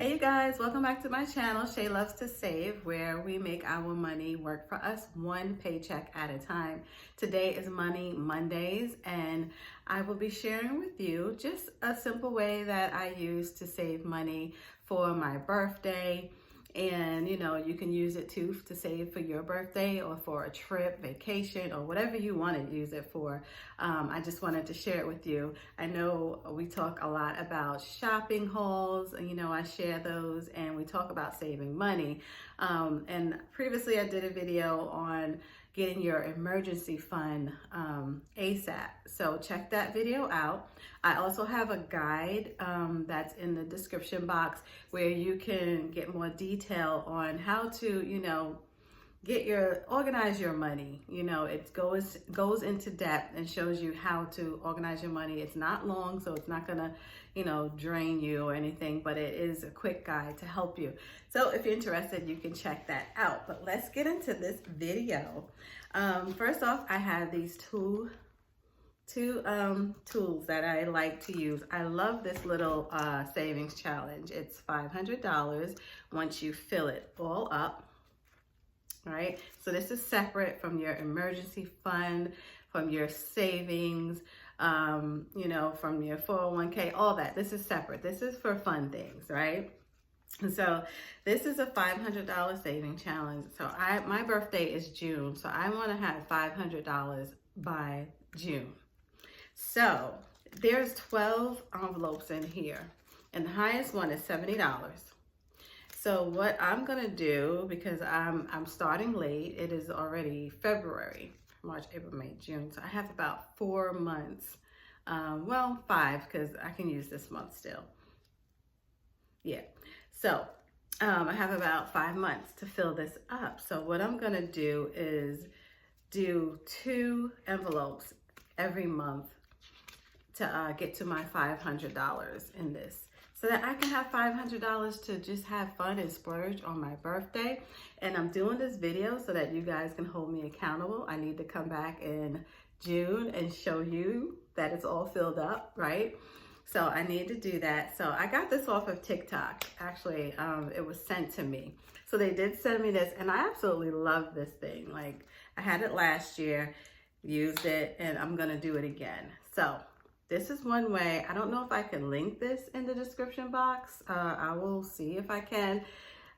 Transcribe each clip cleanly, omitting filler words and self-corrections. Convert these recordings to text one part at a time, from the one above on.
Hey you guys, welcome back to my channel, Shay Loves to Save, where we make our money work for us one paycheck at a time. Today is Money Mondays, and I will be sharing with you just a simple way that I use to save money for my birthday. And you can use it too to save for your birthday or for a trip, vacation, or whatever you want to use it for. I just wanted to share it with you. I know we talk a lot about shopping hauls, I share those, and we talk about saving money. And previously I did a video on getting your emergency fund ASAP. So check that video out. I also have a guide that's in the description box where you can get more detail on how to, organize your money. It goes into depth and shows you how to organize your money. It's not long, so it's not gonna, drain you or anything, but it is a quick guide to help you. So if you're interested, you can check that out. But let's get into this video. First off, I have these two tools that I like to use. I love this little savings challenge. It's $500 once you fill it all up. Right? So this is separate from your emergency fund, from your savings, from your 401k, all that. This is separate. This is for fun things, right? And so this is a $500 saving challenge. So my birthday is June, so I want to have $500 by June. So there's 12 envelopes in here, and the highest one is $70. So what I'm gonna do, because I'm starting late, it is already February, March, April, May, June. So I have about 4 months, well, 5, because I can use this month still. Yeah, so I have about 5 months to fill this up. So what I'm gonna do is do 2 envelopes every month to get to my $500 in this, so that I can have $500 to just have fun and splurge on my birthday. And I'm doing this video so that you guys can hold me accountable. I need to come back in June and show you that it's all filled up, right? So I need to do that. So I got this off of TikTok. Actually, it was sent to me. So they did send me this, and I absolutely love this thing. Like, I had it last year, used it, and I'm gonna do it again. So this is one way. I don't know if I can link this in the description box. I will see if I can.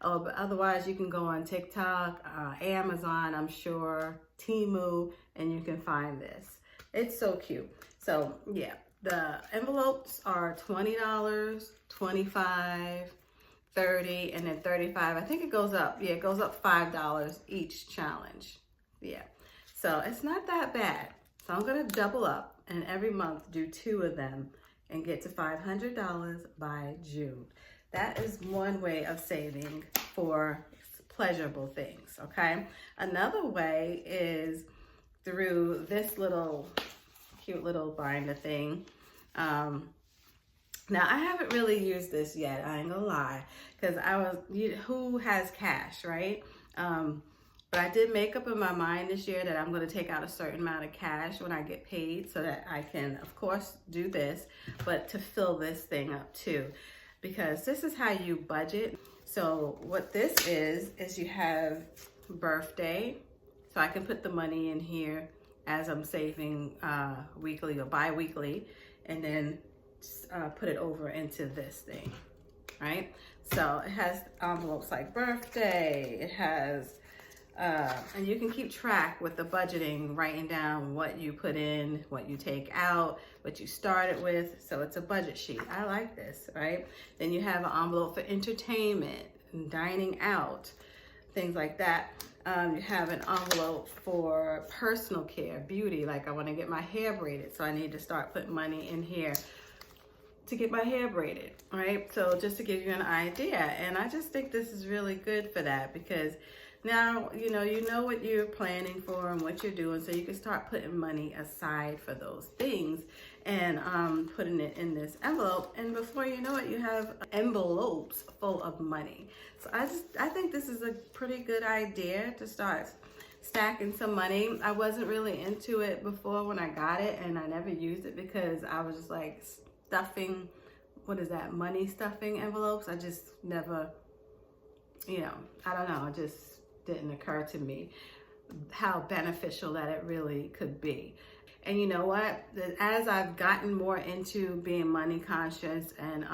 But otherwise, you can go on TikTok, Amazon, I'm sure, Temu, and you can find this. It's so cute. So yeah, the envelopes are $20, $25, $30, and then $35. I think it goes up. Yeah, it goes up $5 each challenge. Yeah, so it's not that bad. So I'm gonna double up and every month do 2 of them and get to $500 by June. That is one way of saving for pleasurable things, okay? Another way is through this little cute little binder thing. Now I haven't really used this yet, I ain't gonna lie, because who has cash, right? But I did make up in my mind this year that I'm going to take out a certain amount of cash when I get paid so that I can, of course, do this, but to fill this thing up too, because this is how you budget. So what this is you have birthday. So I can put the money in here as I'm saving weekly or bi-weekly, and then put it over into this thing, right? So it has envelopes like birthday, it has and you can keep track with the budgeting, writing down what you put in, what you take out, what you started with. So it's a budget sheet. I like this, right? Then you have an envelope for entertainment, dining out, things like that. You have an envelope for personal care, beauty, like I want to get my hair braided, so I need to start putting money in here to get my hair braided, right? So just to give you an idea. And I just think this is really good for that, because now, you know what you're planning for and what you're doing, so you can start putting money aside for those things and putting it in this envelope. And before you know it, you have envelopes full of money. So I think this is a pretty good idea to start stacking some money. I wasn't really into it before when I got it, and I never used it because I was just like stuffing what is that, money stuffing envelopes. I just never, you know, I don't know, it just didn't occur to me how beneficial that it really could be. And you know what? As I've gotten more into being money conscious and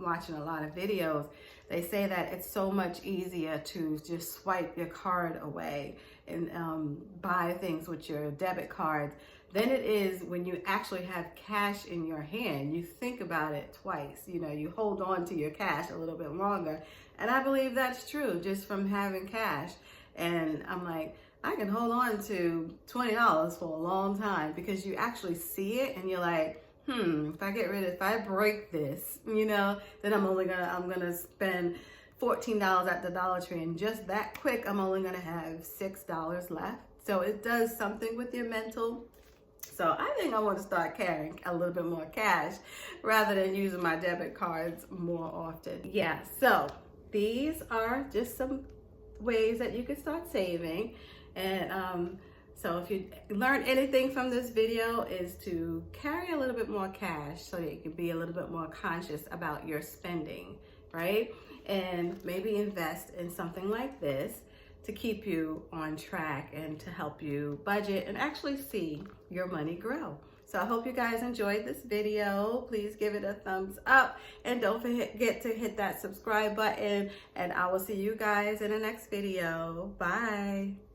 watching a lot of videos, they say that it's so much easier to just swipe your card away and buy things with your debit cards than it is when you actually have cash in your hand. You think about it twice. You know, you hold on to your cash a little bit longer. And I believe that's true just from having cash. And I'm like, I can hold on to $20 for a long time because you actually see it and you're like, if I break this, you know, then I'm gonna spend $14 at the Dollar Tree, and just that quick, I'm only gonna have $6 left. So it does something with your mental. So I think I want to start carrying a little bit more cash rather than using my debit cards more often. Yeah, so these are just some ways that you can start saving. And so if you learn anything from this video, is to carry a little bit more cash so that you can be a little bit more conscious about your spending, right? And maybe invest in something like this to keep you on track and to help you budget and actually see your money grow. So I hope you guys enjoyed this video. Please give it a thumbs up and don't forget to hit that subscribe button, and I will see you guys in the next video. Bye.